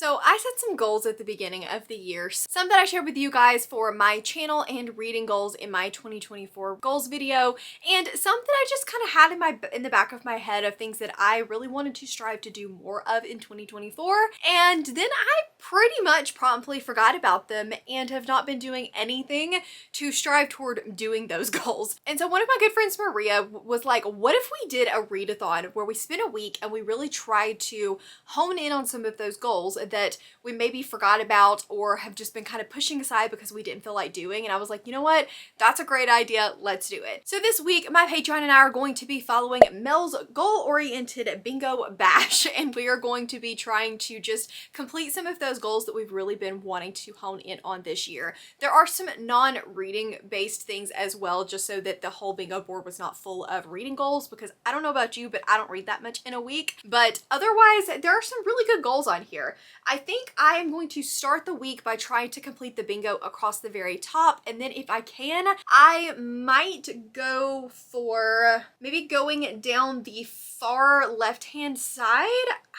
So I set some goals at the beginning of the year, some that I shared with you guys for my channel and reading goals in my 2024 goals video, and some that I just kind of had in the back of my head of things that I really wanted to strive to do more of in 2024. And then I pretty much promptly forgot about them and have not been doing anything to strive toward doing those goals. And so one of my good friends, Maria, was like, what if we did a readathon where we spent a week and we really tried to hone in on some of those goals that we maybe forgot about or have just been kind of pushing aside because we didn't feel like doing. And I was like, you know what? That's a great idea. Let's do it. So this week, my Patreon and I are going to be following Mel's goal-oriented bingo bash, and we are going to be trying to just complete some of those goals that we've really been wanting to hone in on this year. There are some non-reading based things as well, just so that the whole bingo board was not full of reading goals, because I don't know about you, but I don't read that much in a week. But otherwise, there are some really good goals on here. I think I am going to start the week by trying to complete the bingo across the very top, and then if I can, I might go for maybe going down the far left-hand side.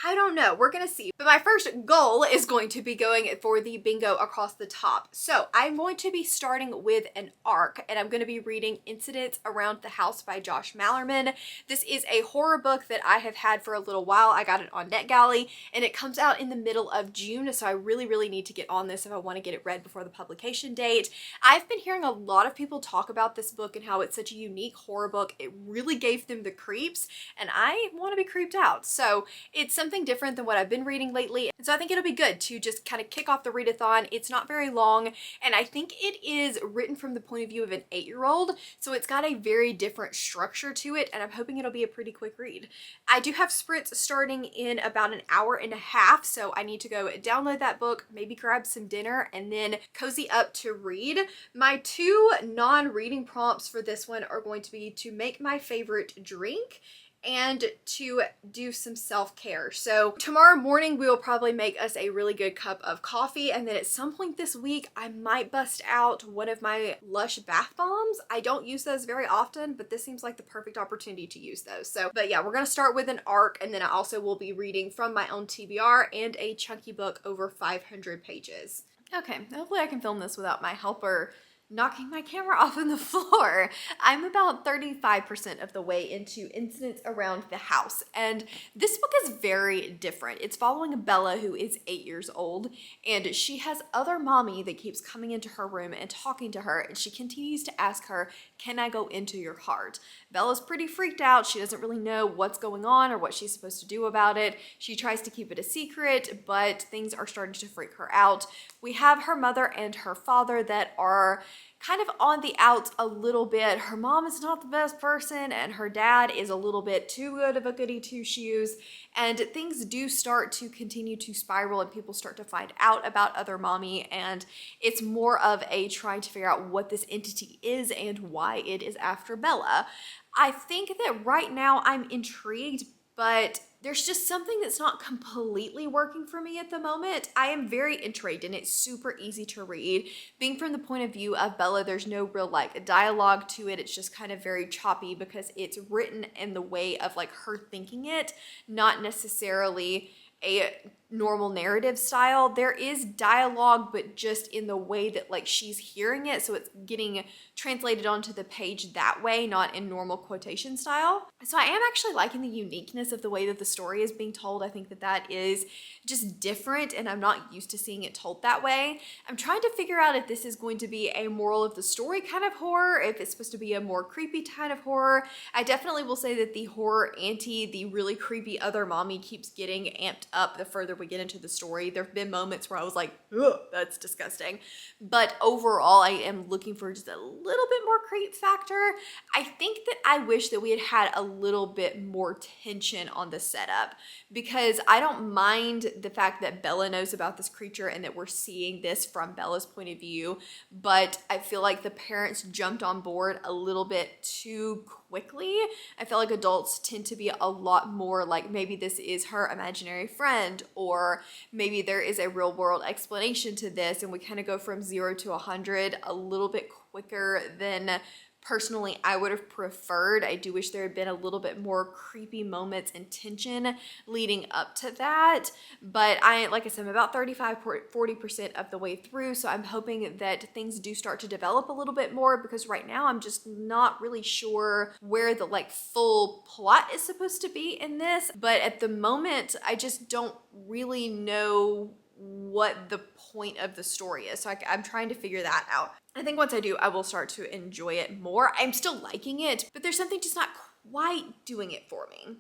I don't know. We're gonna see. But my first goal is going to be going for the bingo across the top. So I'm going to be starting with an arc, and I'm going to be reading Incidents Around the House by Josh Malerman. This is a horror book that I have had for a little while. I got it on NetGalley, and it comes out in the middle of June, so I really need to get on this if I want to get it read before the publication date. I've been hearing a lot of people talk about this book and how it's such a unique horror book. It really gave them the creeps, and I want to be creeped out. So it's something different than what I've been reading lately. And so I think it'll be good to just kind of kick off the readathon. It's not very long, and I think it is written from the point of view of an 8-year-old. So it's got a very different structure to it, and I'm hoping it'll be a pretty quick read. I do have sprints starting in about an hour and a half, so I need to go download that book, maybe grab some dinner, and then cozy up to read. My two non-reading prompts for this one are going to be to make my favorite drink and to do some self-care. So tomorrow morning we will probably make us a really good cup of coffee, and then at some point this week I might bust out one of my Lush bath bombs. I don't use those very often, but this seems like the perfect opportunity to use those. But yeah, we're gonna start with an arc, and then I also will be reading from my own TBR and a chunky book over 500 pages. Okay, hopefully I can film this without my helper knocking my camera off on the floor. I'm about 35% of the way into Incidents Around the House, and this book is very different. It's following Bella, who is 8 years old, and she has other mommy that keeps coming into her room and talking to her, and she continues to ask her, "Can I go into your heart?" Bella's pretty freaked out. She doesn't really know what's going on or what she's supposed to do about it. She tries to keep it a secret, but things are starting to freak her out. We have her mother and her father that are kind of on the outs a little bit. Her mom is not the best person, and her dad is a little bit too good of a goody two-shoes, and things do start to continue to spiral, and people start to find out about other mommy, and it's more of a trying to figure out what this entity is and why it is after Bella. I think that right now I'm intrigued, but there's just something that's not completely working for me at the moment. I am very intrigued, and it's super easy to read. Being from the point of view of Bella, there's no real like dialogue to it. It's just kind of very choppy because it's written in the way of like her thinking it, not necessarily a normal narrative style. There is dialogue, but just in the way that like she's hearing it, so it's getting translated onto the page that way, not in normal quotation style. So I am actually liking the uniqueness of the way that the story is being told. I think that that is just different, and I'm not used to seeing it told that way. I'm trying to figure out if this is going to be a moral of the story kind of horror, if it's supposed to be a more creepy kind of horror. I definitely will say that the horror ante, the really creepy other mommy, keeps getting amped up the further we get into the story. There have been moments where I was like, ugh, that's disgusting. But overall, I am looking for just a little bit more creep factor. I think that I wish that we had had a little bit more tension on the setup, because I don't mind the fact that Bella knows about this creature and that we're seeing this from Bella's point of view, but I feel like the parents jumped on board a little bit too quickly. I feel like adults tend to be a lot more like, maybe this is her imaginary friend, or maybe there is a real world explanation to this, and we kind of go from 0 to 100 a little bit quicker than personally I would have preferred. I do wish there had been a little bit more creepy moments and tension leading up to that, but like I said, I'm about 35-40% of the way through, so I'm hoping that things do start to develop a little bit more, because right now I'm just not really sure where the like full plot is supposed to be in this. But at the moment I just don't really know what the point of the story is, so I'm trying to figure that out. I think once I do, I will start to enjoy it more. I'm still liking it, but there's something just not quite doing it for me.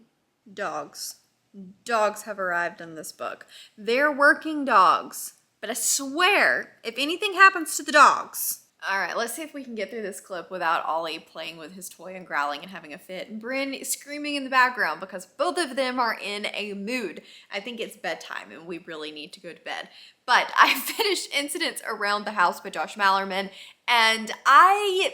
Dogs. Dogs have arrived in this book. They're working dogs, but I swear, if anything happens to the dogs... All right, let's see if we can get through this clip without Ollie playing with his toy and growling and having a fit, and Bryn screaming in the background, because both of them are in a mood. I think it's bedtime and we really need to go to bed. But I finished Incidents Around the House by Josh Malerman, and I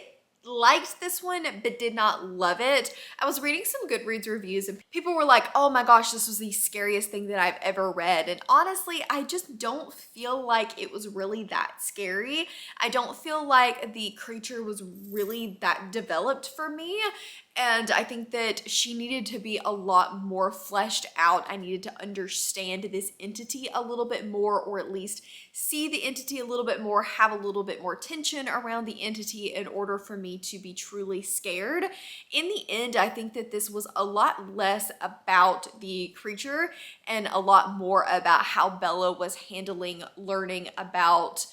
liked this one but did not love it. I was reading some Goodreads reviews and people were like, oh my gosh, this was the scariest thing that I've ever read. And honestly, I just don't feel like it was really that scary. I don't feel like the creature was really that developed for me. And I think that she needed to be a lot more fleshed out. I needed to understand this entity a little bit more, or at least see the entity a little bit more, have a little bit more tension around the entity in order for me to be truly scared. In the end, I think that this was a lot less about the creature and a lot more about how Bella was handling learning about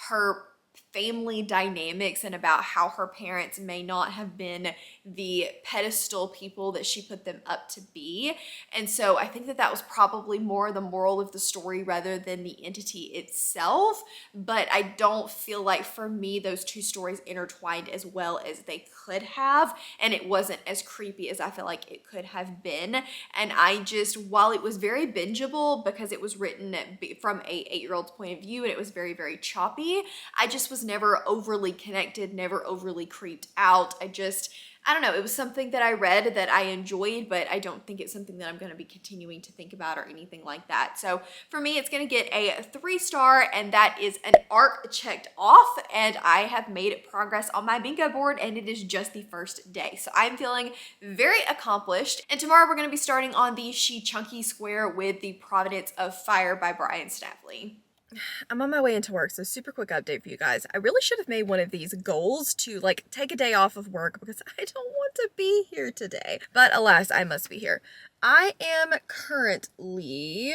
her family dynamics and about how her parents may not have been the pedestal people that she put them up to be. And so I think that that was probably more the moral of the story rather than the entity itself. But I don't feel like, for me, those two stories intertwined as well as they could have, and it wasn't as creepy as I feel like it could have been. And I just, while it was very bingeable because it was written from a 8-year-old's point of view and it was very, very choppy, I just was never overly connected, never overly creeped out. I don't know, it was something that I read that I enjoyed, but I don't think it's something that I'm going to be continuing to think about or anything like that. So for me, it's going to get a 3-star, and that is an arc checked off, and I have made progress on my bingo board, and it is just the first day. So I'm feeling very accomplished, and tomorrow we're going to be starting on the She Chunky Square with the Providence of Fire by Brian Staffley. I'm on my way into work, so super quick update for you guys. I really should have made one of these goals to like take a day off of work because I don't want to be here today. But alas, I must be here. I am currently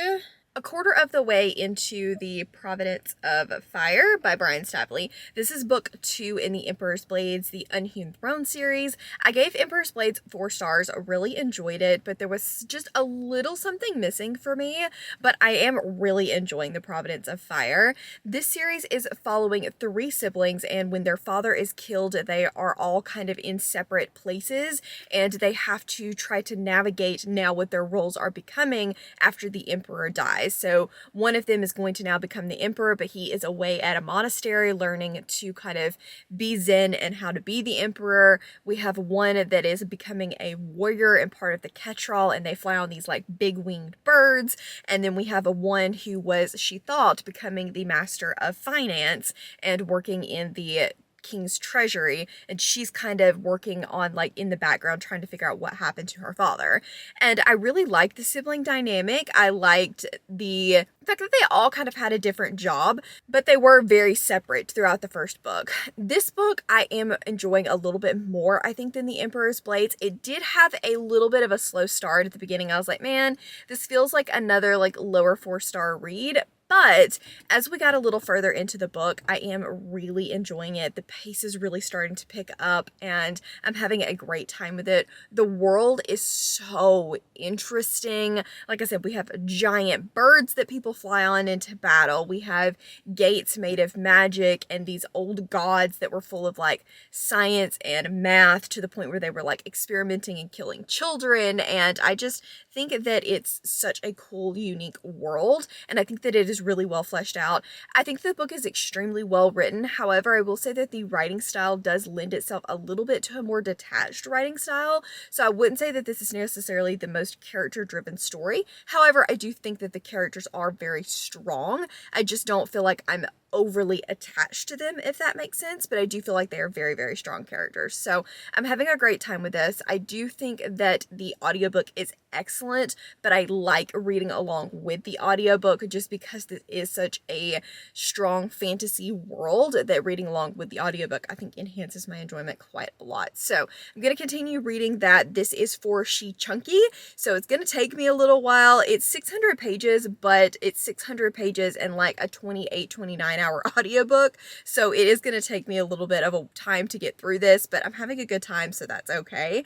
a quarter of the way into the Providence of Fire by Brian Staffley. This is book 2 in the Emperor's Blades, the Unhewn Throne series. I gave Emperor's Blades 4 stars, really enjoyed it, but there was just a little something missing for me, but I am really enjoying the Providence of Fire. This series is following 3 siblings, and when their father is killed, they are all kind of in separate places, and they have to try to navigate now what their roles are becoming after the Emperor dies. So one of them is going to now become the emperor, but he is away at a monastery learning to kind of be Zen and how to be the emperor. We have one that is becoming a warrior and part of the Ketrel, and they fly on these like big winged birds. And then we have a one who was, she thought, becoming the master of finance and working in the king's treasury, and she's kind of working on like in the background trying to figure out what happened to her father. And I really liked the sibling dynamic. I liked the fact that they all kind of had a different job, but they were very separate throughout the first book. This book I am enjoying a little bit more, I think, than the Emperor's Blades. It did have a little bit of a slow start at the beginning. I was like, man, this feels like another like lower 4-star read. But as we got a little further into the book, I am really enjoying it. The pace is really starting to pick up, and I'm having a great time with it. The world is so interesting. Like I said, we have giant birds that people fly on into battle. We have gates made of magic and these old gods that were full of like science and math to the point where they were like experimenting and killing children. And I just think that it's such a cool, unique world, and I think that it is really well fleshed out. I think the book is extremely well written. However, I will say that the writing style does lend itself a little bit to a more detached writing style, so I wouldn't say that this is necessarily the most character-driven story. However, I do think that the characters are very strong. I just don't feel like I'm overly attached to them, if that makes sense, but I do feel like they are very, very strong characters. So I'm having a great time with this. I do think that the audiobook is excellent, but I like reading along with the audiobook just because this is such a strong fantasy world that reading along with the audiobook I think enhances my enjoyment quite a lot. So I'm going to continue reading that. This is for She Chunky, so it's going to take me a little while. It's 600 pages, but it's 600 pages and like a 29 hour audiobook, so it is going to take me a little bit of a time to get through this, but I'm having a good time, so that's okay.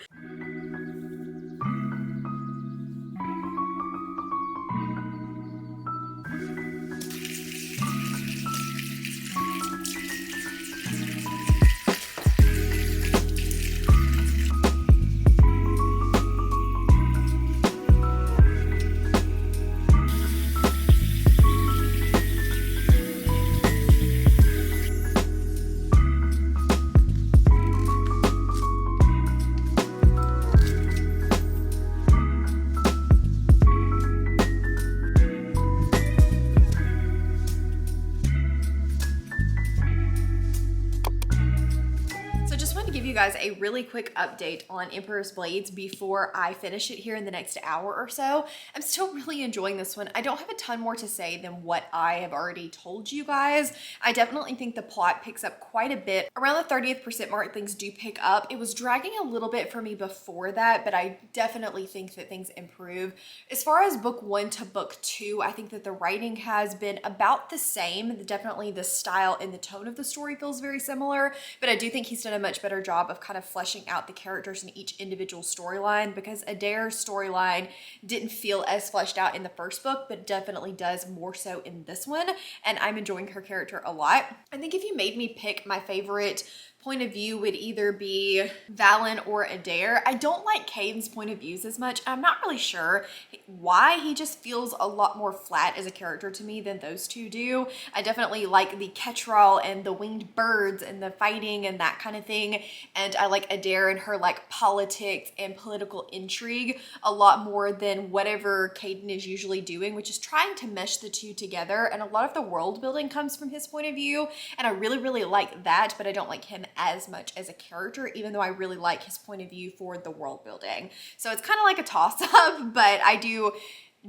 Guys, a really quick update on Emperor's Blades before I finish it here in the next hour or so. I'm still really enjoying this one. I don't have a ton more to say than what I have already told you guys. I definitely think the plot picks up quite a bit. Around the 30th percent mark, things do pick up. It was dragging a little bit for me before that, but I definitely think that things improve. As far as book 1 to book 2, I think that the writing has been about the same. Definitely the style and the tone of the story feels very similar, but I do think he's done a much better job of kind of fleshing out the characters in each individual storyline, because Adair's storyline didn't feel as fleshed out in the first book, but definitely does more so in this one, and I'm enjoying her character a lot. I think if you made me pick my favorite point of view would either be Valen or Adair. I don't like Caden's point of views as much. I'm not really sure why. He just feels a lot more flat as a character to me than those two do. I definitely like the catch-all and the winged birds and the fighting and that kind of thing. And I like Adair and her like politics and political intrigue a lot more than whatever Caden is usually doing, which is trying to mesh the two together. And a lot of the world building comes from his point of view. And I really, really like that, but I don't like him as much as a character, even though I really like his point of view for the world building. So it's kind of like a toss-up, but I do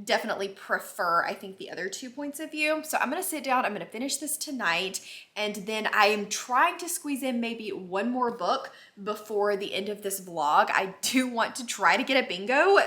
definitely prefer, I think, the other two points of view. So I'm going to sit down, I'm going to finish this tonight, and then I am trying to squeeze in maybe one more book before the end of this vlog. I do want to try to get a bingo.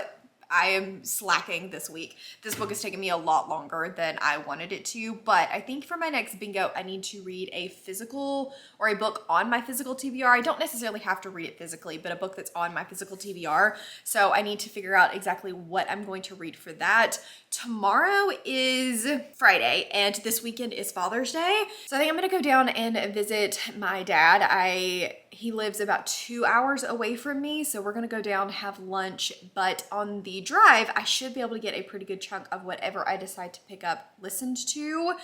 I am slacking this week. This book has taken me a lot longer than I wanted it to, but I think for my next bingo, I need to read a physical or a book on my physical TBR. I don't necessarily have to read it physically, but a book that's on my physical TBR. So I need to figure out exactly what I'm going to read for that. Tomorrow is Friday, and this weekend is Father's Day. So I think I'm gonna go down and visit my dad. He lives about 2 hours away from me, so we're gonna go down, have lunch, but on the drive, I should be able to get a pretty good chunk of whatever I decide to pick up listened to.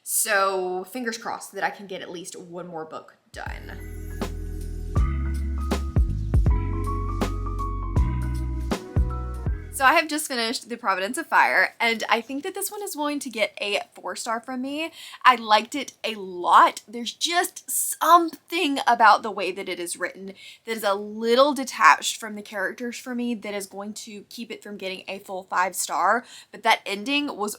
So fingers crossed that I can get at least one more book done. So I have just finished The Providence of Fire, and I think that this one is going to get a 4-star from me. I liked it a lot. There's just something about the way that it is written that is a little detached from the characters for me that is going to keep it from getting a full 5-star, but that ending was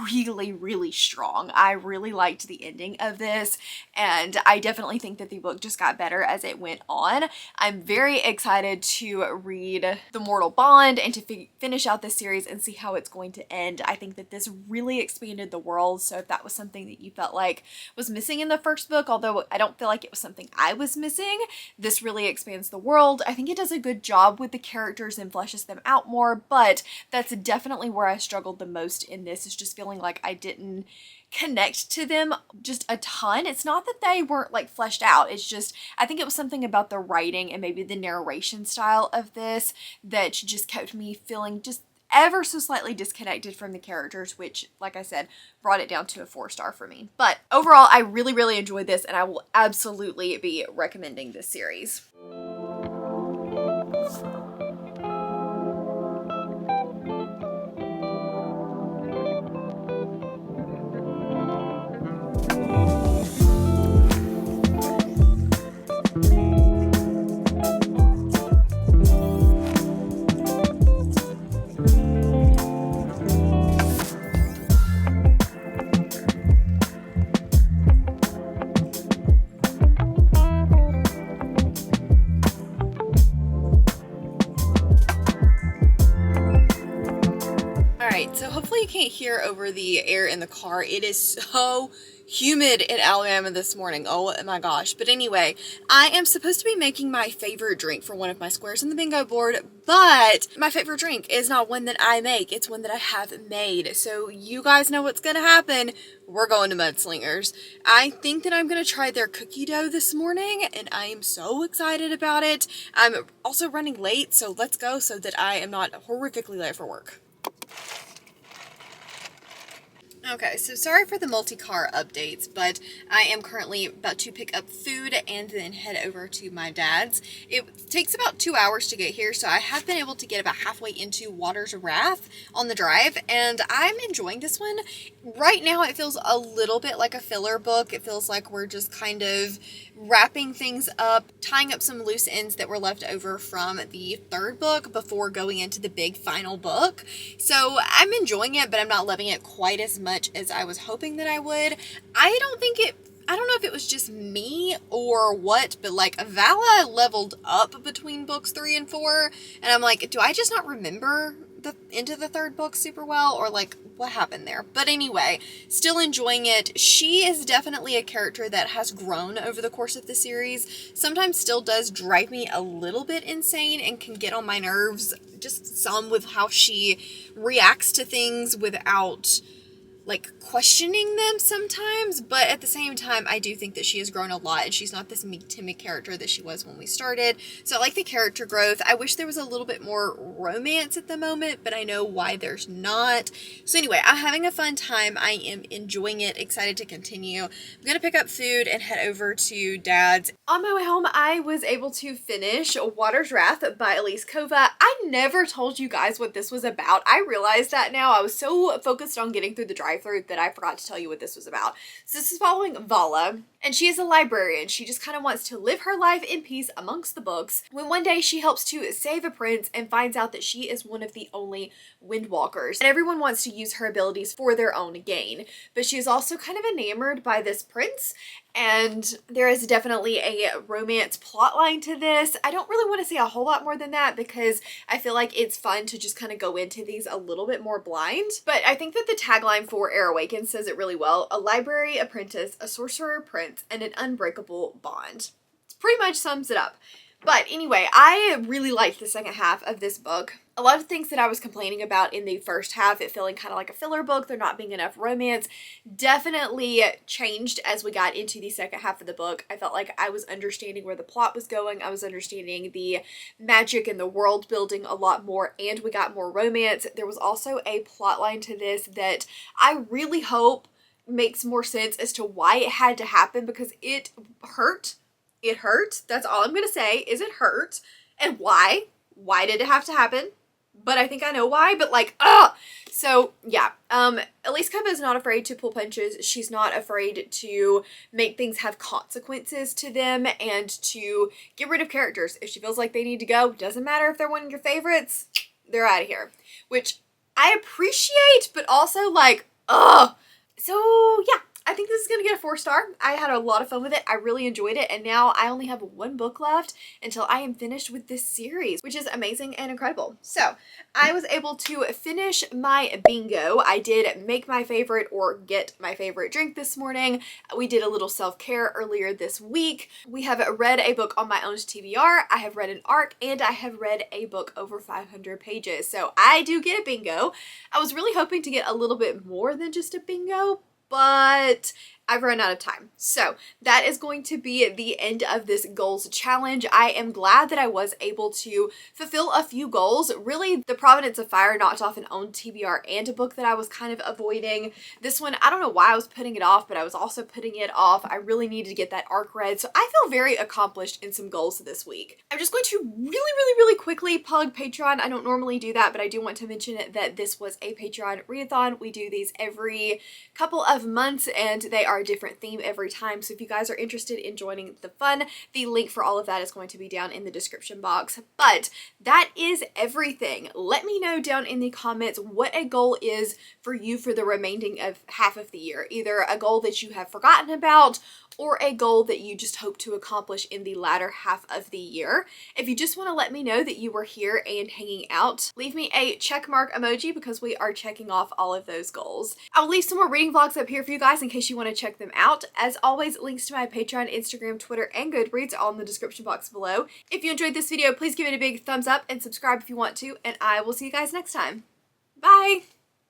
really, really strong. I really liked the ending of this, and I definitely think that the book just got better as it went on. I'm very excited to read The Mortal Bond and to finish out this series and see how it's going to end. I think that this really expanded the world, so if that was something that you felt like was missing in the first book, although I don't feel like it was something I was missing, this really expands the world. I think it does a good job with the characters and fleshes them out more, but that's definitely where I struggled the most in this, is just feeling like I didn't connect to them just a ton. It's not that they weren't like fleshed out. It's just, I think it was something about the writing and maybe the narration style of this that just kept me feeling just ever so slightly disconnected from the characters, which, like I said, brought it down to a 4-star for me. But overall, I really, really enjoyed this, and I will absolutely be recommending this series. hear over the air in the car. It is so humid in Alabama this morning. Oh my gosh. But anyway, I am supposed to be making my favorite drink for one of my squares on the bingo board, but my favorite drink is not one that I make. It's one that I have made. So you guys know what's going to happen. We're going to Mudslingers. I think that I'm going to try their cookie dough this morning, and I am so excited about it. I'm also running late, so let's go so that I am not horrifically late for work. Okay, so sorry for the multi-car updates, but I am currently about to pick up food and then head over to my dad's. It takes about 2 hours to get here, so I have been able to get about halfway into Water's Wrath on the drive, and I'm enjoying this one. Right now, it feels a little bit like a filler book. It feels like we're just kind of wrapping things up, tying up some loose ends that were left over from the third book before going into the big final book. So I'm enjoying it, but I'm not loving it quite as much as I was hoping that I would. I don't know if it was just me or what, but like Vala leveled up between books 3 and 4, and I'm like, do I just not remember the into the third book super well, or like what happened there? But anyway, still enjoying it. She is definitely a character that has grown over the course of the series. Sometimes still does drive me a little bit insane and can get on my nerves just some with how she reacts to things without like questioning them sometimes, but at the same time I do think that she has grown a lot and she's not this meek timid character that she was when we started. So I like the character growth. I wish there was a little bit more romance at the moment, but I know why there's not. So anyway, I'm having a fun time. I am enjoying it, excited to continue. I'm gonna pick up food and head over to Dad's. On my way home, I was able to finish Water's Wrath by Elise Kova. I never told you guys what this was about. I realized that now. I was so focused on getting through the drive-thru that I forgot to tell you what this was about. So this is following Vala, and she is a librarian. She just kind of wants to live her life in peace amongst the books, when one day she helps to save a prince and finds out that she is one of the only windwalkers. And everyone wants to use her abilities for their own gain, but she is also kind of enamored by this prince, and there is definitely a romance plotline to this. I don't really want to say a whole lot more than that because I feel like it's fun to just kind of go into these a little bit more blind. But I think that the tagline for Air Awakens says it really well. A library apprentice, a sorcerer prince, and an unbreakable bond. It pretty much sums it up. But anyway, I really liked the second half of this book. A lot of things that I was complaining about in the first half, it feeling kind of like a filler book, there not being enough romance, definitely changed as we got into the second half of the book. I felt like I was understanding where the plot was going. I was understanding the magic and the world building a lot more, and we got more romance. There was also a plot line to this that I really hope makes more sense as to why it had to happen, because it hurt. It hurt. That's all I'm going to say is it hurt. And why? Why did it have to happen? But I think I know why, but like, ugh! So, yeah. Elise Kova is not afraid to pull punches. She's not afraid to make things have consequences to them and to get rid of characters. If she feels like they need to go, doesn't matter if they're one of your favorites, they're out of here. Which I appreciate, but also like, ugh! So, yeah. I think this is going to get a 4-star. I had a lot of fun with it. I really enjoyed it. And now I only have one book left until I am finished with this series, which is amazing and incredible. So I was able to finish my bingo. I did make my favorite or get my favorite drink this morning. We did a little self-care earlier this week. We have read a book on my own TBR. I have read an arc, and I have read a book over 500 pages. So I do get a bingo. I was really hoping to get a little bit more than just a bingo, but I've run out of time. So that is going to be the end of this goals challenge. I am glad that I was able to fulfill a few goals. Really, the Providence of Fire knocked off an own TBR and a book that I was kind of avoiding. This one, I don't know why I was putting it off, but I was also putting it off. I really needed to get that arc read. So I feel very accomplished in some goals this week. I'm just going to really quickly plug Patreon. I don't normally do that, but I do want to mention that this was a Patreon readathon. We do these every couple of months, and they are a different theme every time. So if you guys are interested in joining the fun, the link for all of that is going to be down in the description box. But that is everything. Let me know down in the comments what a goal is for you for the remaining of half of the year. Either a goal that you have forgotten about or a goal that you just hope to accomplish in the latter half of the year. If you just want to let me know that you were here and hanging out, leave me a check mark emoji because we are checking off all of those goals. I'll leave some more reading vlogs up here for you guys in case you want to check them out. As always, links to my Patreon, Instagram, Twitter, and Goodreads are all in the description box below. If you enjoyed this video, please give it a big thumbs up and subscribe if you want to, and I will see you guys next time. Bye!